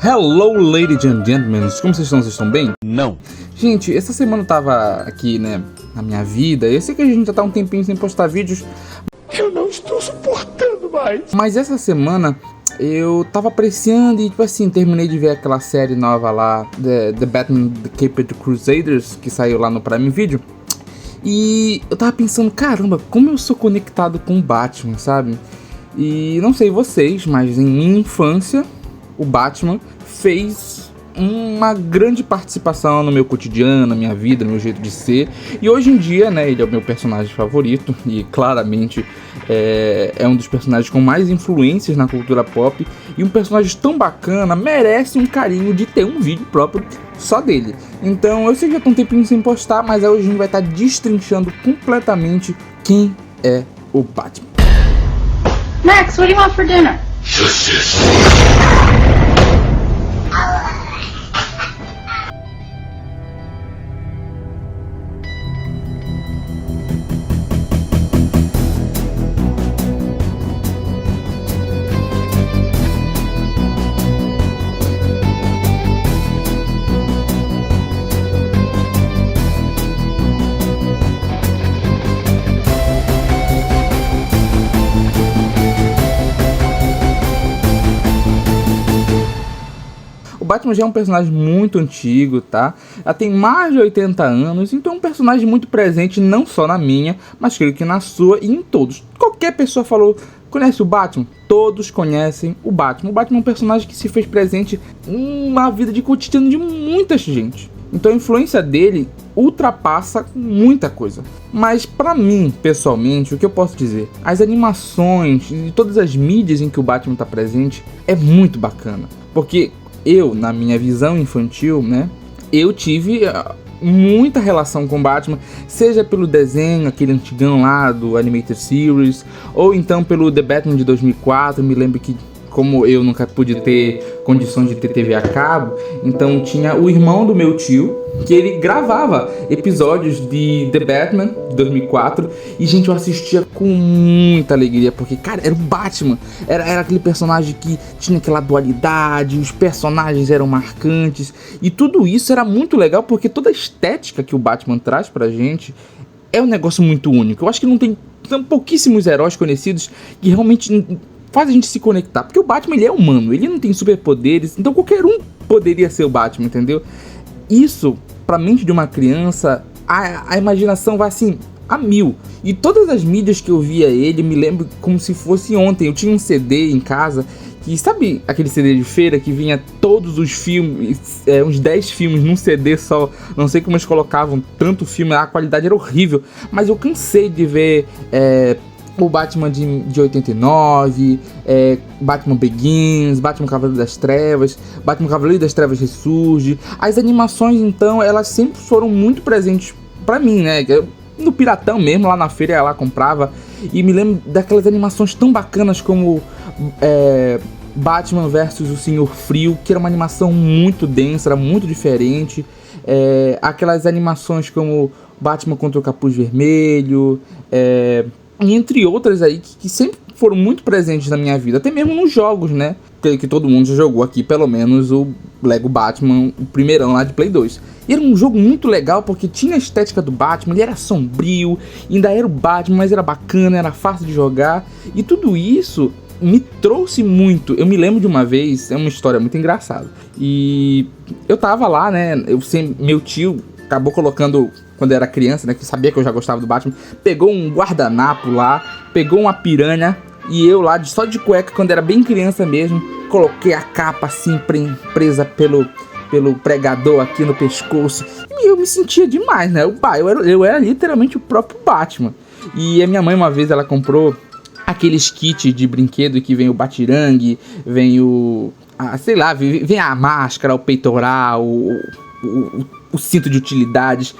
Hello, ladies and gentlemen, como vocês estão? Vocês estão bem? Não. Gente, essa semana eu tava aqui, né, na minha vida. Eu sei que a gente já tá um tempinho sem postar vídeos. Eu não estou suportando mais. Mas essa semana eu tava apreciando e, tipo assim, terminei de ver aquela série nova lá, The Batman The Caped Crusaders, que saiu lá no Prime Video. E eu tava pensando, caramba, como eu sou conectado com o Batman, sabe? E não sei vocês, mas em minha infância, o Batman fez uma grande participação no meu cotidiano, na minha vida, no meu jeito de ser. E hoje em dia, né, ele é o meu personagem favorito e claramente é um dos personagens com mais influências na cultura pop. E um personagem tão bacana merece um carinho de ter um vídeo próprio só dele. Então eu sei que já tô um tempinho sem postar, mas hoje a gente vai estar destrinchando completamente quem é o Batman. Max, what do you want for dinner? Justice. O Batman já é um personagem muito antigo, tá? Já tem mais de 80 anos, então é um personagem muito presente não só na minha, mas creio que na sua e em todos. Qualquer pessoa falou, conhece o Batman? Todos conhecem o Batman. O Batman é um personagem que se fez presente na vida de cotidiano de muita gente. Então a influência dele ultrapassa muita coisa. Mas pra mim, pessoalmente, o que eu posso dizer? As animações e todas as mídias em que o Batman tá presente é muito bacana. Porque eu, na minha visão infantil, né, eu tive muita relação com Batman, seja pelo desenho, aquele antigão lá do Animated Series, ou então pelo The Batman de 2004, me lembro que como eu nunca pude ter condições de ter TV a cabo, então tinha o irmão do meu tio, que ele gravava episódios de The Batman de 2004, e gente, eu assistia com muita alegria, porque, cara, era o Batman, era aquele personagem que tinha aquela dualidade, os personagens eram marcantes, e tudo isso era muito legal, porque toda a estética que o Batman traz pra gente é um negócio muito único. Eu acho que são pouquíssimos heróis conhecidos que realmente faz a gente se conectar, porque o Batman, ele é humano, ele não tem superpoderes, então qualquer um poderia ser o Batman, entendeu? Isso, pra mente de uma criança, a imaginação vai assim, a mil. E todas as mídias que eu via ele, me lembro como se fosse ontem. Eu tinha um CD em casa, que sabe aquele CD de feira que vinha todos os filmes, uns 10 filmes num CD só, não sei como eles colocavam tanto filme, a qualidade era horrível, mas eu cansei de ver o Batman de 89, Batman Begins, Batman Cavaleiro das Trevas, Batman Cavaleiro das Trevas Ressurge. As animações, então, elas sempre foram muito presentes pra mim, né? No Piratão mesmo, lá na feira, eu lá comprava. E me lembro daquelas animações tão bacanas como Batman vs o Senhor Frio, que era uma animação muito densa, era muito diferente. Aquelas animações como Batman contra o Capuz Vermelho, entre outras aí que sempre foram muito presentes na minha vida, até mesmo nos jogos, né? Que todo mundo já jogou aqui, pelo menos o Lego Batman, o primeirão lá de Play 2. E era um jogo muito legal porque tinha a estética do Batman, ele era sombrio, ainda era o Batman, mas era bacana, era fácil de jogar. E tudo isso me trouxe muito. Eu me lembro de uma vez, é uma história muito engraçada. E eu tava lá, né? Meu tio acabou colocando, quando eu era criança, né, que sabia que eu já gostava do Batman, pegou um guardanapo lá, pegou uma piranha, e eu lá, só de cueca, quando era bem criança mesmo, coloquei a capa assim, presa pelo pregador aqui no pescoço, e eu me sentia demais, né, eu era literalmente o próprio Batman. E a minha mãe, uma vez, ela comprou aqueles kits de brinquedo que vem o batirangue, vem sei lá, vem a máscara, o peitoral, o cinto de utilidades.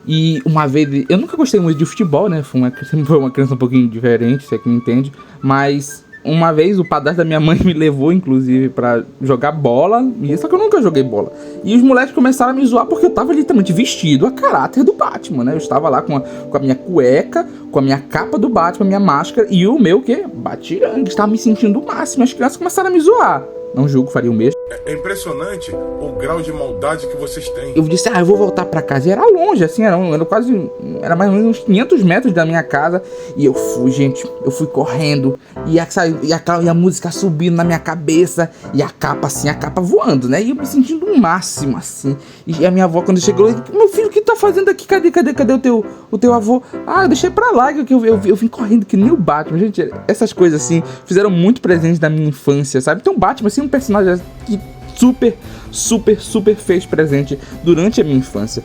E uma vez, eu nunca gostei muito de futebol, né? Foi uma criança um pouquinho diferente, se é que me entende. Mas uma vez o padrasto da minha mãe me levou, inclusive, pra jogar bola. Só que eu nunca joguei bola. E os moleques começaram a me zoar porque eu tava literalmente vestido a caráter do Batman, né? Eu estava lá com a minha cueca, com a minha capa do Batman, minha máscara e o meu, batirangue. Estava me sentindo o máximo. As crianças começaram a me zoar. Não julgo, faria o mesmo. É impressionante o grau de maldade que vocês têm. Eu disse, eu vou voltar pra casa. E era longe, assim, era mais ou menos uns 500 metros da minha casa. E eu fui, gente, correndo. E a música subindo na minha cabeça. E a capa voando, né? E eu me sentindo o máximo, assim. E a minha avó, quando chegou, meu filho, o que tá fazendo aqui? Cadê o teu avô? Eu deixei pra lá, que eu vim correndo que nem o Batman. Gente, essas coisas, assim, fizeram muito presente na minha infância, sabe? Então o Batman, assim, é um personagem que super fez presente durante a minha infância.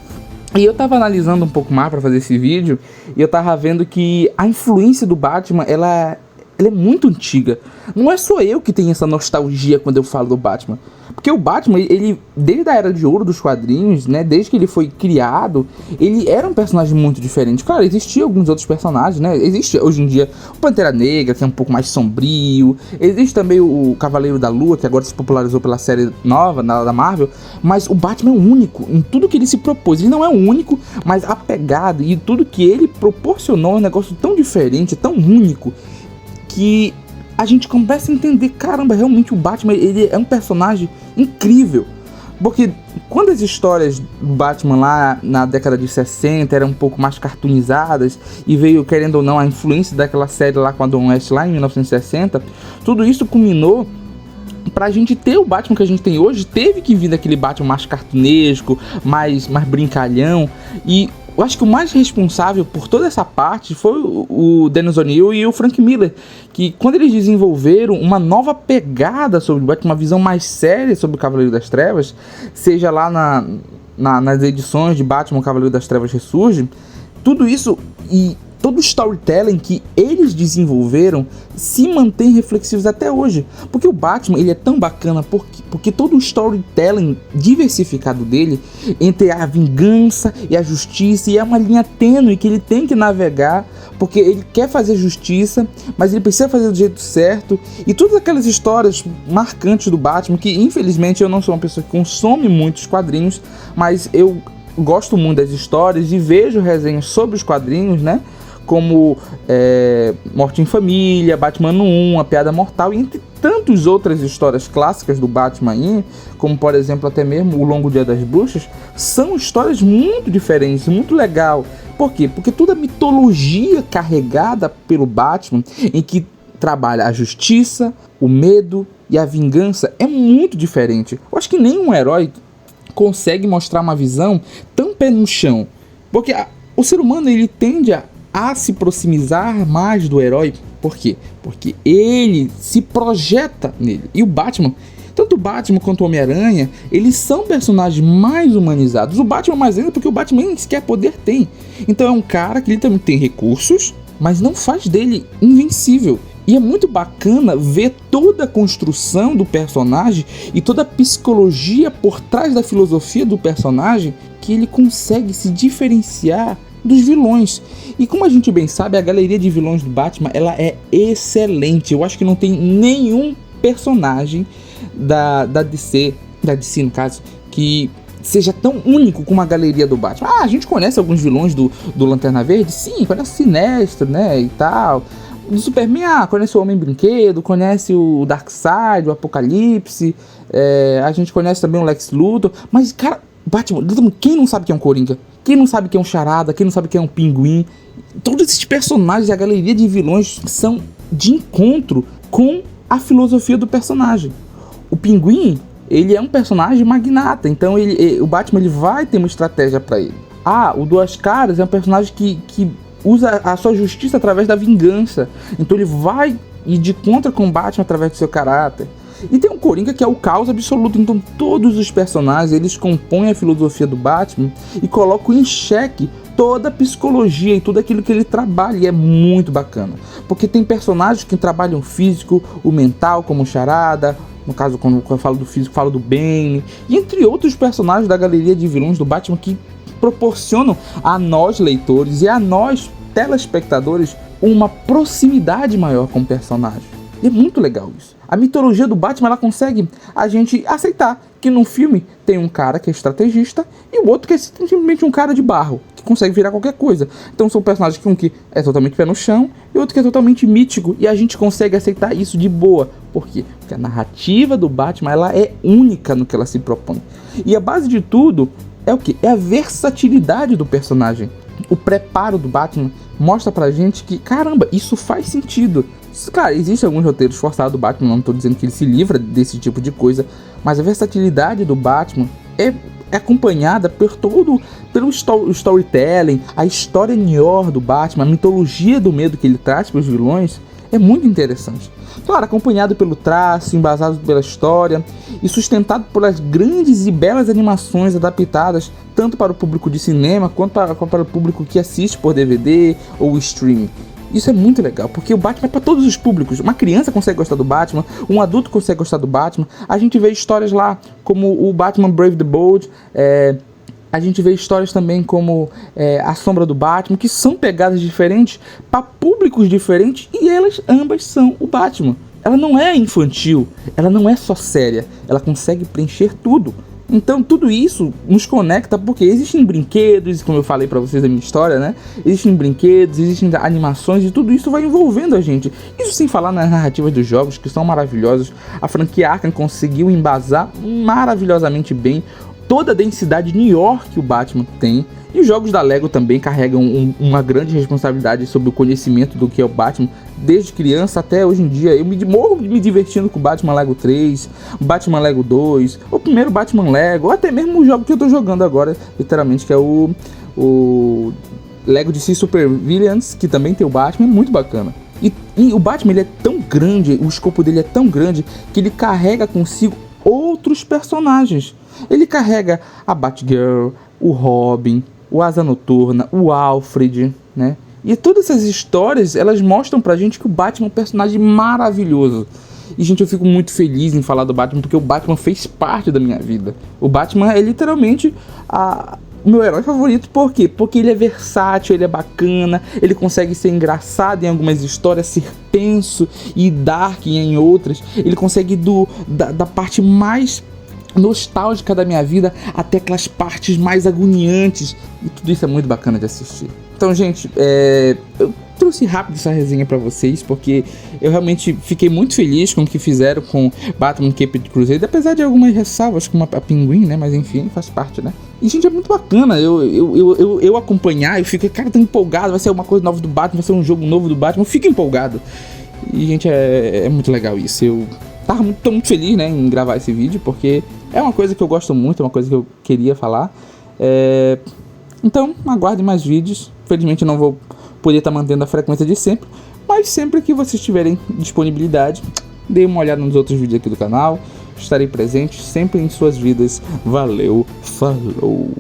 E eu tava analisando um pouco mais pra fazer esse vídeo, e eu tava vendo que a influência do Batman, ela é muito antiga. Não é só eu que tenho essa nostalgia quando eu falo do Batman. Porque o Batman, ele desde a Era de Ouro dos quadrinhos, né, desde que ele foi criado, ele era um personagem muito diferente. Claro, existiam alguns outros personagens, né, existe hoje em dia o Pantera Negra, que é um pouco mais sombrio, existe também o Cavaleiro da Lua, que agora se popularizou pela série nova, da Marvel, mas o Batman é único em tudo que ele se propôs. Ele não é o único, mas a pegada e tudo que ele proporcionou é um negócio tão diferente, tão único, que a gente começa a entender, caramba, realmente o Batman, ele é um personagem incrível. Porque quando as histórias do Batman lá na década de 60 eram um pouco mais cartoonizadas, e veio, querendo ou não, a influência daquela série lá com a Adam West lá em 1960, tudo isso culminou pra gente ter o Batman que a gente tem hoje. Teve que vir daquele Batman mais cartunesco, mais brincalhão. E eu acho que o mais responsável por toda essa parte foi o Dennis O'Neil e o Frank Miller, que quando eles desenvolveram uma nova pegada sobre o Batman, uma visão mais séria sobre o Cavaleiro das Trevas, seja lá nas edições de Batman, o Cavaleiro das Trevas Ressurge, tudo isso e todo o storytelling que eles desenvolveram se mantém reflexivos até hoje. Porque o Batman, ele é tão bacana porque todo o storytelling diversificado dele, entre a vingança e a justiça, e é uma linha tênue que ele tem que navegar, porque ele quer fazer justiça, mas ele precisa fazer do jeito certo. E todas aquelas histórias marcantes do Batman, que infelizmente eu não sou uma pessoa que consome muitos quadrinhos, mas eu gosto muito das histórias e vejo resenhas sobre os quadrinhos, né? Como Morte em Família, Batman no 1, A Piada Mortal, e entre tantas outras histórias clássicas do Batman, como por exemplo até mesmo O Longo Dia das Bruxas, são histórias muito diferentes, muito legal. Por quê? Porque toda a mitologia carregada pelo Batman, em que trabalha a justiça, o medo e a vingança, é muito diferente. Eu acho que nenhum herói consegue mostrar uma visão tão pé no chão, porque o ser humano, ele tende a se proximizar mais do herói. Por quê? Porque ele se projeta nele. E o Batman, tanto o Batman quanto o Homem-Aranha, eles são personagens mais humanizados. O Batman mais ainda porque o Batman nem sequer poder tem. Então é um cara que ele também tem recursos, mas não faz dele invencível. E é muito bacana ver toda a construção do personagem e toda a psicologia por trás da filosofia do personagem, que ele consegue se diferenciar dos vilões. E como a gente bem sabe, a galeria de vilões do Batman, ela é excelente. Eu acho que não tem nenhum personagem da DC no caso, que seja tão único como a galeria do Batman. A gente conhece alguns vilões do Lanterna Verde, sim, conhece o Sinestro, né, e tal. Do Superman, conhece o Homem Brinquedo, conhece o Darkseid, o Apocalipse, a gente conhece também o Lex Luthor, mas, cara, Batman, quem não sabe que é um Coringa? Quem não sabe que é um Charada? Quem não sabe que é um Pinguim? Todos esses personagens e a galeria de vilões são de encontro com a filosofia do personagem. O Pinguim, ele é um personagem magnata, então o Batman, ele vai ter uma estratégia para ele. O Duas Caras é um personagem que usa a sua justiça através da vingança, então ele vai ir de contra com o Batman através do seu caráter. E tem um Coringa que é o caos absoluto. Então todos os personagens, eles compõem a filosofia do Batman e colocam em xeque toda a psicologia e tudo aquilo que ele trabalha. E é muito bacana, porque tem personagens que trabalham o físico, o mental, como o Charada. No caso, quando eu falo do físico, falo do Bane, e entre outros personagens da galeria de vilões do Batman, que proporcionam a nós leitores e a nós telespectadores uma proximidade maior com o personagem. E é muito legal isso. A mitologia do Batman, ela consegue a gente aceitar que num filme tem um cara que é estrategista e o outro que é simplesmente um cara de barro, que consegue virar qualquer coisa. Então são personagens que um que é totalmente pé no chão e outro que é totalmente mítico, e a gente consegue aceitar isso de boa. Por quê? Porque a narrativa do Batman, ela é única no que ela se propõe. E a base de tudo é o quê? É a versatilidade do personagem. O preparo do Batman mostra pra gente que, caramba, isso faz sentido. Claro, existem alguns roteiros forçados do Batman, não estou dizendo que ele se livra desse tipo de coisa, mas a versatilidade do Batman é acompanhada pelo storytelling, a história maior do Batman, a mitologia do medo que ele traz para os vilões, é muito interessante. Claro, acompanhado pelo traço, embasado pela história e sustentado pelas grandes e belas animações adaptadas tanto para o público de cinema quanto para o público que assiste por DVD ou streaming. Isso é muito legal, porque o Batman é para todos os públicos. Uma criança consegue gostar do Batman, um adulto consegue gostar do Batman. A gente vê histórias lá como o Batman Brave the Bold, a gente vê histórias também como A Sombra do Batman, que são pegadas diferentes para públicos diferentes, e elas ambas são o Batman. Ela não é infantil, ela não é só séria, ela consegue preencher tudo. Então tudo isso nos conecta porque existem brinquedos, como eu falei pra vocês da minha história, né? Existem brinquedos, existem animações e tudo isso vai envolvendo a gente. Isso sem falar nas narrativas dos jogos, que são maravilhosos. A franquia Arkham conseguiu embasar maravilhosamente bem toda a densidade New York que o Batman tem. E os jogos da Lego também carregam uma grande responsabilidade sobre o conhecimento do que é o Batman, desde criança até hoje em dia. Eu morro me divertindo com o Batman Lego 3, o Batman Lego 2, o primeiro Batman Lego, ou até mesmo o jogo que eu tô jogando agora, literalmente, que é o Lego DC Super Villains, que também tem o Batman, muito bacana. E o Batman, ele é tão grande, o escopo dele é tão grande, que ele carrega consigo outros personagens. Ele carrega a Batgirl, o Robin, o Asa Noturna, o Alfred, né? E todas essas histórias, elas mostram pra gente que o Batman é um personagem maravilhoso. E, gente, eu fico muito feliz em falar do Batman, porque o Batman fez parte da minha vida. O Batman é literalmente o meu herói favorito. Por quê? Porque ele é versátil, ele é bacana, ele consegue ser engraçado em algumas histórias, ser tenso e dark em outras. Ele consegue ir da parte mais nostálgica da minha vida até aquelas partes mais agoniantes, e tudo isso é muito bacana de assistir. Então, gente, eu trouxe rápido essa resenha pra vocês, porque eu realmente fiquei muito feliz com o que fizeram com Batman Caped Crusade, apesar de algumas ressalvas como a Pinguim, né, mas enfim, faz parte, né. E, gente, é muito bacana eu acompanhar, eu fico, cara, tô empolgado, vai ser uma coisa nova do Batman, vai ser um jogo novo do Batman, eu fico empolgado. E, gente, é muito legal isso. Eu tô muito feliz, né, em gravar esse vídeo, porque é uma coisa que eu gosto muito, é uma coisa que eu queria falar. Então, aguardem mais vídeos. Felizmente eu não vou poder estar mantendo a frequência de sempre, mas sempre que vocês tiverem disponibilidade, dê uma olhada nos outros vídeos aqui do canal. Estarei presente sempre em suas vidas. Valeu, falou!